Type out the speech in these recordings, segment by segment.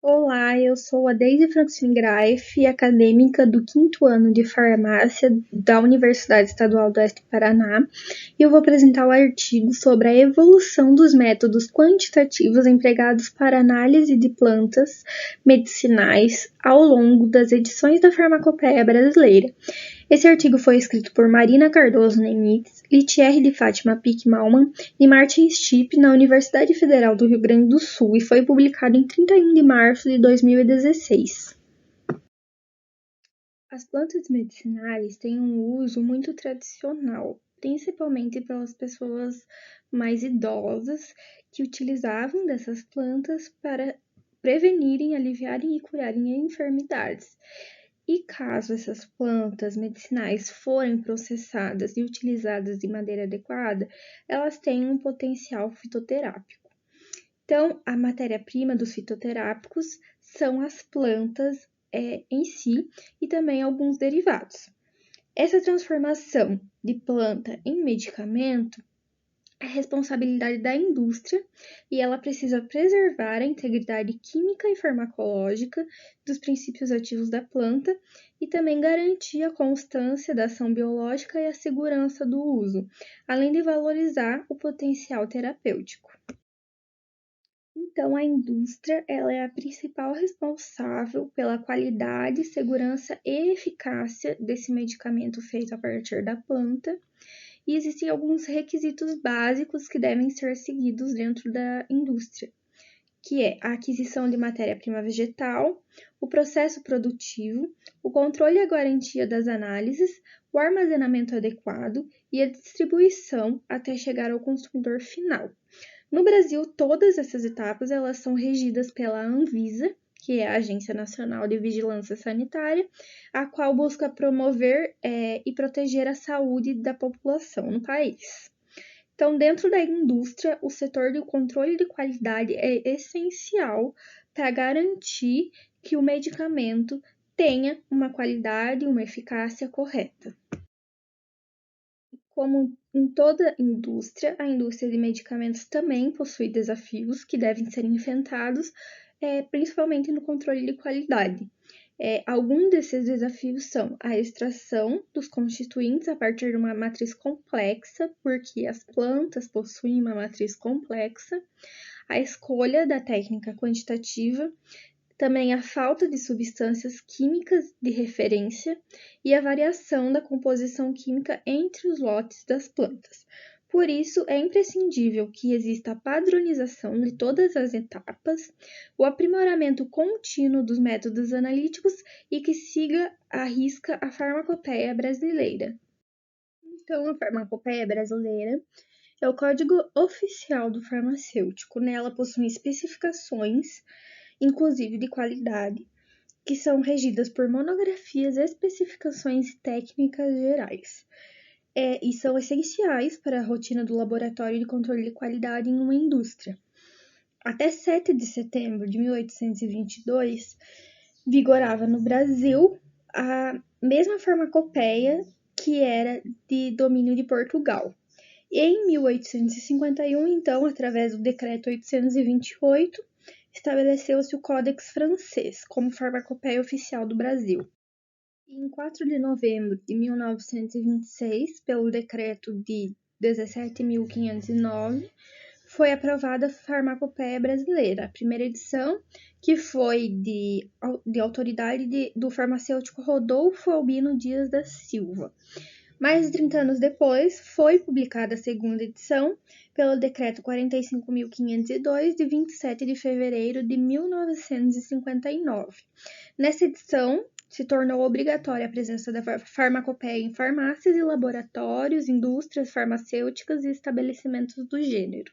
Olá, eu sou a Deise Francine Graif, acadêmica do quinto ano de farmácia da Universidade Estadual do Oeste do Paraná, e eu vou apresentar o artigo sobre a evolução dos métodos quantitativos empregados para análise de plantas medicinais ao longo das edições da Farmacopeia Brasileira. Esse artigo foi escrito por Marina Cardoso Nemitz, Litier de Fátima Pick-Malman e Martin Stipp na Universidade Federal do Rio Grande do Sul e foi publicado em 31 de março de 2016. As plantas medicinais têm um uso muito tradicional, principalmente pelas pessoas mais idosas que utilizavam dessas plantas para prevenirem, aliviarem e curarem enfermidades. E caso essas plantas medicinais forem processadas e utilizadas de maneira adequada, elas têm um potencial fitoterápico. Então, a matéria-prima dos fitoterápicos são as plantas em si e também alguns derivados. Essa transformação de planta em medicamento é responsabilidade da indústria e ela precisa preservar a integridade química e farmacológica dos princípios ativos da planta e também garantir a constância da ação biológica e a segurança do uso, além de valorizar o potencial terapêutico. Então, a indústria ela é a principal responsável pela qualidade, segurança e eficácia desse medicamento feito a partir da planta. E existem alguns requisitos básicos que devem ser seguidos dentro da indústria, que é a aquisição de matéria-prima vegetal, o processo produtivo, o controle e a garantia das análises, o armazenamento adequado e a distribuição até chegar ao consumidor final. No Brasil, todas essas etapas elas são regidas pela Anvisa, que é a Agência Nacional de Vigilância Sanitária, a qual busca promover e proteger a saúde da população no país. Então, dentro da indústria, o setor do controle de qualidade é essencial para garantir que o medicamento tenha uma qualidade e uma eficácia correta. Como em toda indústria, a indústria de medicamentos também possui desafios que devem ser enfrentados, principalmente no controle de qualidade. Alguns desses desafios são a extração dos constituintes a partir de uma matriz complexa, porque as plantas possuem uma matriz complexa, a escolha da técnica quantitativa, também a falta de substâncias químicas de referência e a variação da composição química entre os lotes das plantas. Por isso, é imprescindível que exista a padronização de todas as etapas, o aprimoramento contínuo dos métodos analíticos e que siga à risca a farmacopeia brasileira. Então, a farmacopeia brasileira é o código oficial do farmacêutico. Nela possui especificações inclusive de qualidade, que são regidas por monografias, especificações técnicas gerais, e são essenciais para a rotina do laboratório de controle de qualidade em uma indústria. Até 7 de setembro de 1822, vigorava no Brasil a mesma farmacopeia que era de domínio de Portugal. E em 1851, então, através do Decreto 828, estabeleceu-se o Códex Francês como farmacopeia oficial do Brasil. Em 4 de novembro de 1926, pelo decreto de 17.509, foi aprovada a Farmacopeia Brasileira, a primeira edição, que foi de autoridade do farmacêutico Rodolfo Albino Dias da Silva. Mais de 30 anos depois, foi publicada a segunda edição pelo Decreto 45.502, de 27 de fevereiro de 1959. Nessa edição, se tornou obrigatória a presença da farmacopeia em farmácias e laboratórios, indústrias farmacêuticas e estabelecimentos do gênero.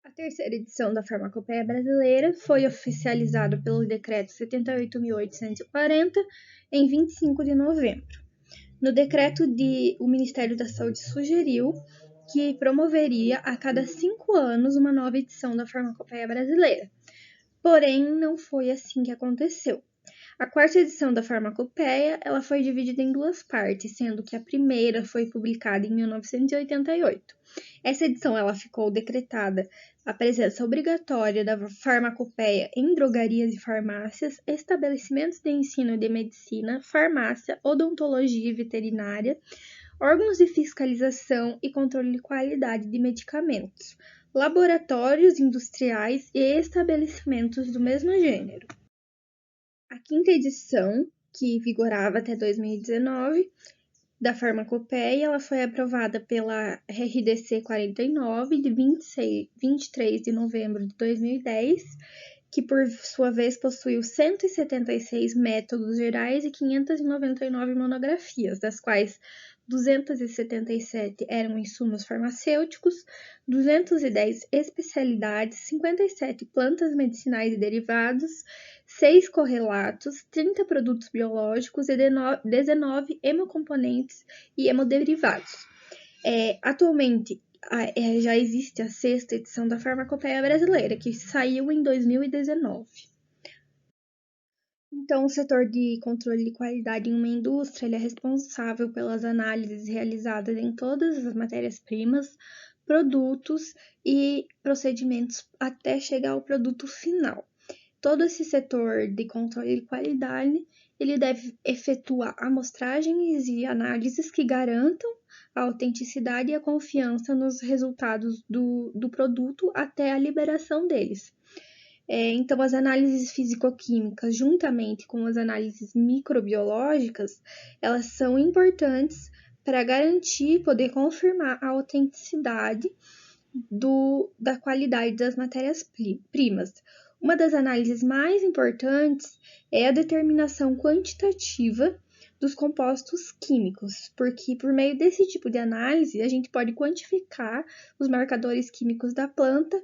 A terceira edição da Farmacopeia Brasileira foi oficializada pelo Decreto 78.840 em 25 de novembro. No decreto, o Ministério da Saúde sugeriu que promoveria a cada 5 anos uma nova edição da Farmacopeia Brasileira. Porém, não foi assim que aconteceu. A quarta edição da Farmacopeia, ela foi dividida em duas partes, sendo que a primeira foi publicada em 1988. Essa edição ela ficou decretada a presença obrigatória da farmacopeia em drogarias e farmácias, estabelecimentos de ensino de medicina, farmácia, odontologia e veterinária, órgãos de fiscalização e controle de qualidade de medicamentos, laboratórios industriais e estabelecimentos do mesmo gênero. A quinta edição, que vigorava até 2019, da Farmacopeia, ela foi aprovada pela RDC 49, de 23 de novembro de 2010, que por sua vez possuiu 176 métodos gerais e 599 monografias, das quais 277 eram insumos farmacêuticos, 210 especialidades, 57 plantas medicinais e derivados, 6 correlatos, 30 produtos biológicos e 19 hemocomponentes e hemoderivados. Atualmente, já existe a sexta edição da Farmacopeia Brasileira, que saiu em 2019. Então, o setor de controle de qualidade em uma indústria ele é responsável pelas análises realizadas em todas as matérias-primas, produtos e procedimentos até chegar ao produto final. Todo esse setor de controle de qualidade, ele deve efetuar amostragens e análises que garantam a autenticidade e a confiança nos resultados do produto até a liberação deles. Então, as análises físico-químicas, juntamente com as análises microbiológicas, elas são importantes para garantir e poder confirmar a autenticidade da qualidade das matérias-primas. Uma das análises mais importantes é a determinação quantitativa dos compostos químicos, porque por meio desse tipo de análise a gente pode quantificar os marcadores químicos da planta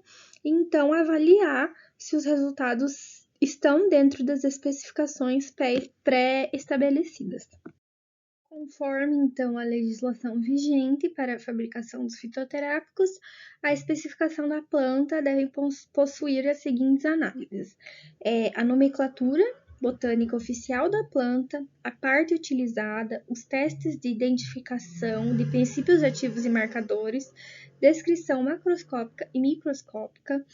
e então avaliar se os resultados estão dentro das especificações pré-estabelecidas. Conforme, então, a legislação vigente para a fabricação dos fitoterápicos, a especificação da planta deve possuir as seguintes análises: a nomenclatura botânica oficial da planta, a parte utilizada, os testes de identificação de princípios ativos e marcadores, descrição macroscópica e microscópica,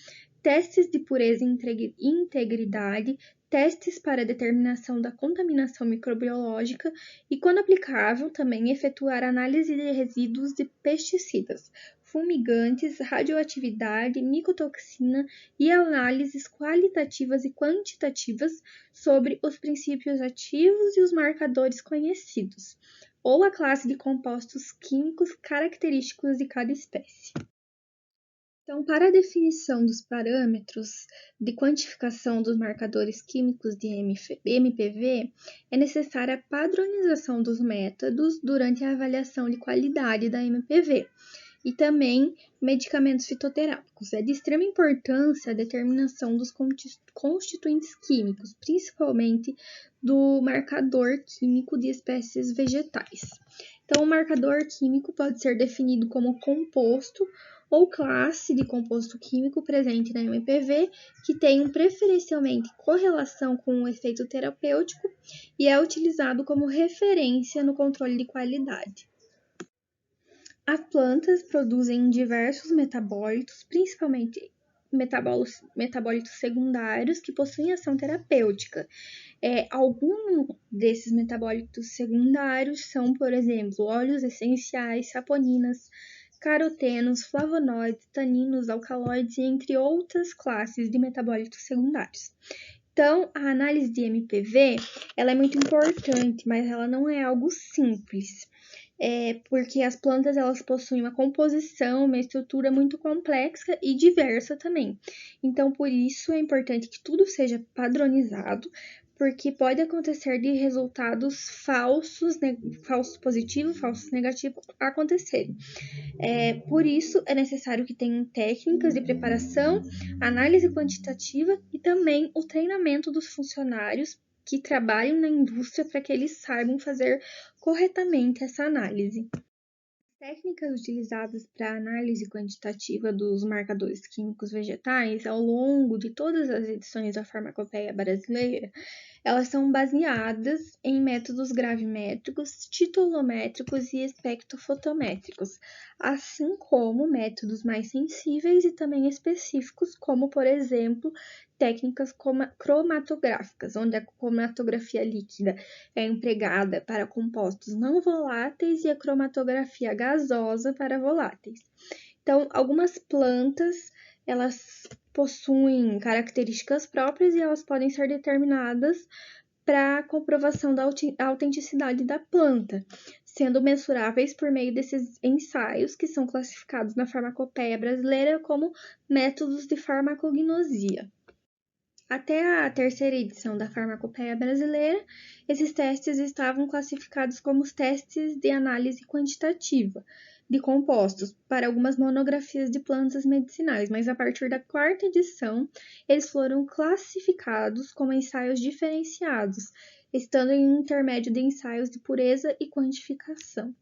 testes de pureza e integridade, testes para determinação da contaminação microbiológica e, quando aplicável, também efetuar análise de resíduos de pesticidas, fumigantes, radioatividade, micotoxina e análises qualitativas e quantitativas sobre os princípios ativos e os marcadores conhecidos, ou a classe de compostos químicos característicos de cada espécie. Então, para a definição dos parâmetros de quantificação dos marcadores químicos de MPV, é necessária a padronização dos métodos durante a avaliação de qualidade da MPV e também medicamentos fitoterápicos. É de extrema importância a determinação dos constituintes químicos, principalmente do marcador químico de espécies vegetais. Então, o marcador químico pode ser definido como composto ou classe de composto químico presente na MPV que tem preferencialmente correlação com o efeito terapêutico e é utilizado como referência no controle de qualidade. As plantas produzem diversos metabólitos, principalmente metabólitos secundários que possuem ação terapêutica. Alguns desses metabólitos secundários são, por exemplo, óleos essenciais, saponinas, carotenos, flavonoides, taninos, alcaloides, entre outras classes de metabólitos secundários. Então, a análise de MPV, ela é muito importante, mas ela não é algo simples. Porque as plantas elas possuem uma composição, uma estrutura muito complexa e diversa também. Então, por isso é importante que tudo seja padronizado, porque pode acontecer de resultados falsos, falsos positivos, falsos negativos acontecerem. Por isso, é necessário que tenham técnicas de preparação, análise quantitativa e também o treinamento dos funcionários que trabalham na indústria para que eles saibam fazer corretamente essa análise. As técnicas utilizadas para a análise quantitativa dos marcadores químicos vegetais ao longo de todas as edições da Farmacopeia Brasileira Elas são baseadas em métodos gravimétricos, titulométricos e espectrofotométricos, assim como métodos mais sensíveis e também específicos, como, por exemplo, técnicas cromatográficas, onde a cromatografia líquida é empregada para compostos não voláteis e a cromatografia gasosa para voláteis. Então, algumas plantas, elas possuem características próprias e elas podem ser determinadas para comprovação da autenticidade da planta, sendo mensuráveis por meio desses ensaios que são classificados na Farmacopeia Brasileira como métodos de farmacognosia. Até a terceira edição da Farmacopeia Brasileira, esses testes estavam classificados como os testes de análise quantitativa de compostos para algumas monografias de plantas medicinais, mas a partir da quarta edição, eles foram classificados como ensaios diferenciados, estando em um intermédio de ensaios de pureza e quantificação.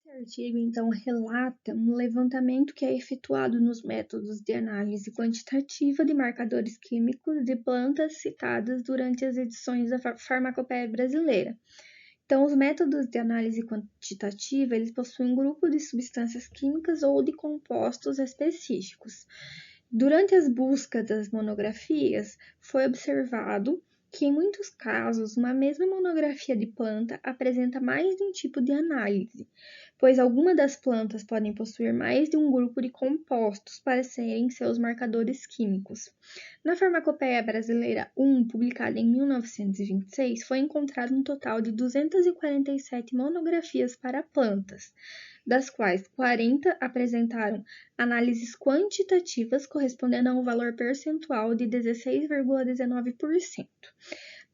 Esse artigo, então, relata um levantamento que é efetuado nos métodos de análise quantitativa de marcadores químicos de plantas citadas durante as edições da Farmacopeia Brasileira. Então, os métodos de análise quantitativa, eles possuem um grupo de substâncias químicas ou de compostos específicos. Durante as buscas das monografias, foi observado que, em muitos casos, uma mesma monografia de planta apresenta mais de um tipo de análise, pois algumas das plantas podem possuir mais de um grupo de compostos para serem seus marcadores químicos. Na Farmacopeia Brasileira 1, publicada em 1926, foi encontrado um total de 247 monografias para plantas, das quais 40 apresentaram análises quantitativas correspondendo a um valor percentual de 16,19%.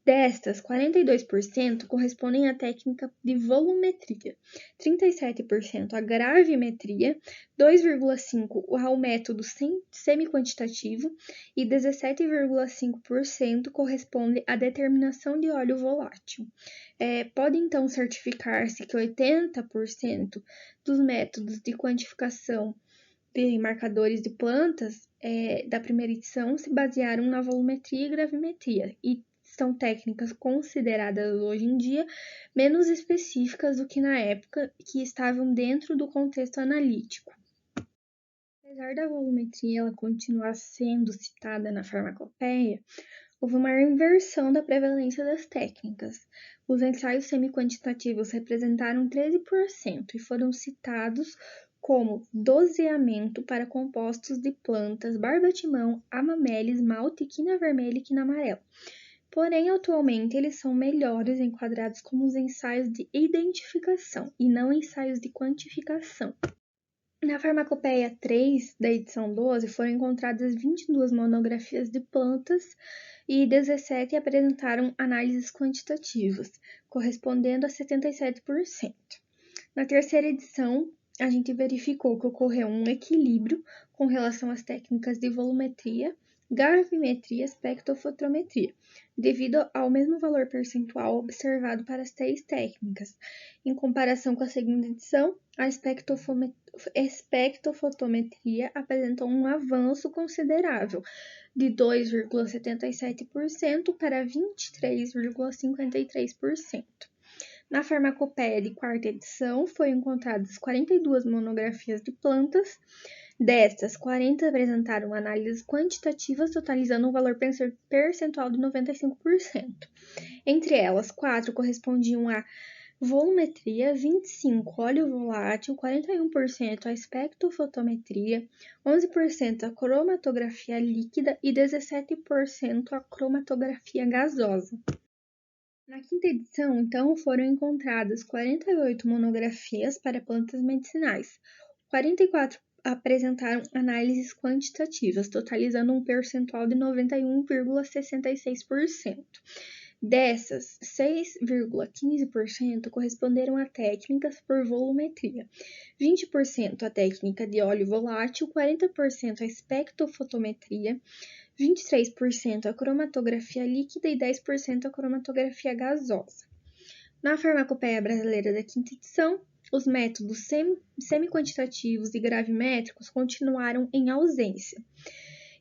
Destas, 42% correspondem à técnica de volumetria, 37% à gravimetria, 2,5% ao método semi-quantitativo e 17,5% corresponde à determinação de óleo volátil. Pode então certificar-se que 80% dos métodos de quantificação de marcadores de plantas da primeira edição se basearam na volumetria e gravimetria e são técnicas consideradas hoje em dia menos específicas do que na época que estavam dentro do contexto analítico. Apesar da volumetria ela continuar sendo citada na farmacopeia, houve uma inversão da prevalência das técnicas. Os ensaios semi-quantitativos representaram 13% e foram citados como doseamento para compostos de plantas, barbatimão, amamelis, malte, quina vermelha e quina amarela. Porém, atualmente, eles são melhores enquadrados como os ensaios de identificação e não ensaios de quantificação. Na Farmacopeia 3, da edição 12, foram encontradas 22 monografias de plantas e 17 apresentaram análises quantitativas, correspondendo a 77%. Na terceira edição, a gente verificou que ocorreu um equilíbrio com relação às técnicas de volumetria, gravimetria e espectrofotometria, devido ao mesmo valor percentual observado para as três técnicas. Em comparação com a segunda edição, a espectrofotometria apresentou um avanço considerável, de 2,77% para 23,53%. Na Farmacopeia de quarta edição, foram encontradas 42 monografias de plantas. Destas, 40 apresentaram análises quantitativas, totalizando um valor percentual de 95%. Entre elas, 4 correspondiam a volumetria, 25% óleo volátil, 41% a espectrofotometria, 11% a cromatografia líquida e 17% a cromatografia gasosa. Na quinta edição, então, foram encontradas 48 monografias para plantas medicinais. 44 apresentaram análises quantitativas, totalizando um percentual de 91,66%. Dessas, 6,15% corresponderam a técnicas por volumetria, 20% a técnica de óleo volátil, 40% a espectrofotometria, 23% a cromatografia líquida e 10% a cromatografia gasosa. Na Farmacopeia Brasileira da quinta edição, os métodos semi-quantitativos e gravimétricos continuaram em ausência,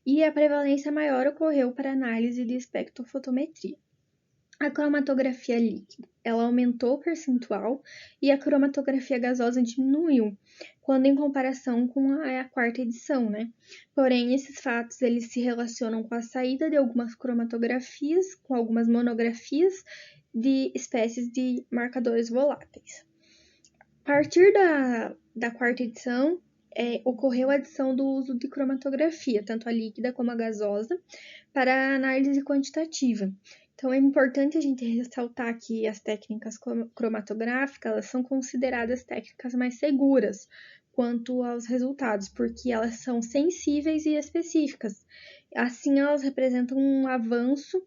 e a prevalência maior ocorreu para análise de espectrofotometria. A cromatografia líquida, ela aumentou o percentual e a cromatografia gasosa diminuiu, quando em comparação com a quarta edição, né? Porém, esses fatos eles se relacionam com a saída de algumas cromatografias, com algumas monografias de espécies de marcadores voláteis. A partir da quarta edição, ocorreu a adição do uso de cromatografia, tanto a líquida como a gasosa, para a análise quantitativa. Então, é importante a gente ressaltar que as técnicas cromatográficas elas são consideradas técnicas mais seguras quanto aos resultados, porque elas são sensíveis e específicas. Assim, elas representam um avanço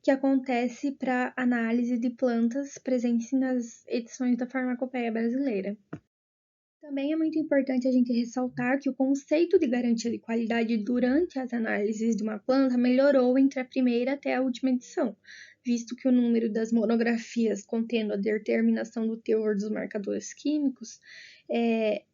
que acontece para análise de plantas presentes nas edições da Farmacopeia brasileira. Também é muito importante a gente ressaltar que o conceito de garantia de qualidade durante as análises de uma planta melhorou entre a primeira até a última edição, visto que o número das monografias contendo a determinação do teor dos marcadores químicos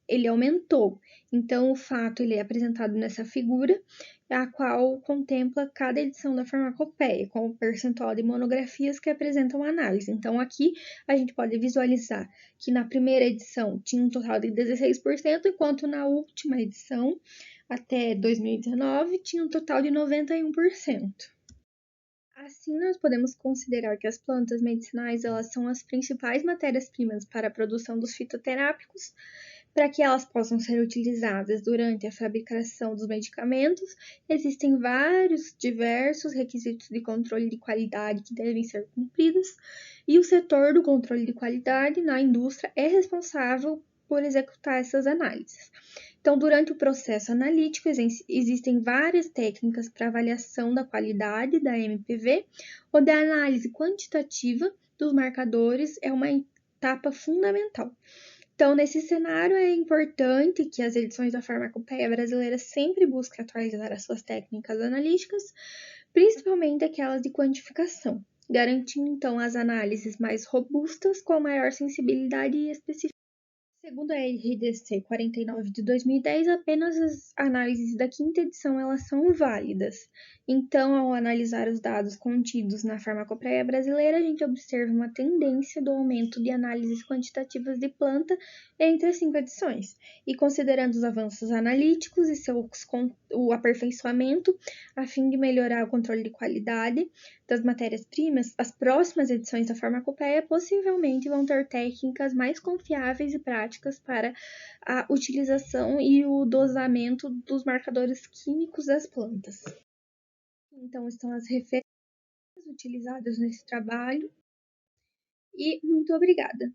ele aumentou. Então, o fato ele é apresentado nessa figura, a qual contempla cada edição da farmacopeia, com o percentual de monografias que apresentam a análise. Então, aqui a gente pode visualizar que na primeira edição tinha um total de 16%, enquanto na última edição, até 2019, tinha um total de 91%. Assim, nós podemos considerar que as plantas medicinais elas são as principais matérias-primas para a produção dos fitoterápicos, para que elas possam ser utilizadas durante a fabricação dos medicamentos, existem diversos requisitos de controle de qualidade que devem ser cumpridos, e o setor do controle de qualidade na indústria é responsável por executar essas análises. Então, durante o processo analítico, existem várias técnicas para avaliação da qualidade da MPV, onde a análise quantitativa dos marcadores é uma etapa fundamental. Então, nesse cenário, é importante que as edições da Farmacopeia brasileira sempre busquem atualizar as suas técnicas analíticas, principalmente aquelas de quantificação, garantindo, então, as análises mais robustas com maior sensibilidade e especificidade. Segundo a RDC 49 de 2010, apenas as análises da quinta edição elas são válidas. Então, ao analisar os dados contidos na Farmacopeia brasileira, a gente observa uma tendência do aumento de análises quantitativas de planta entre as 5 edições. E considerando os avanços analíticos e o aperfeiçoamento, a fim de melhorar o controle de qualidade das matérias-primas, as próximas edições da Farmacopeia possivelmente vão ter técnicas mais confiáveis e práticas para a utilização e o dosamento dos marcadores químicos das plantas. Então, estão as referências utilizadas nesse trabalho e muito obrigada.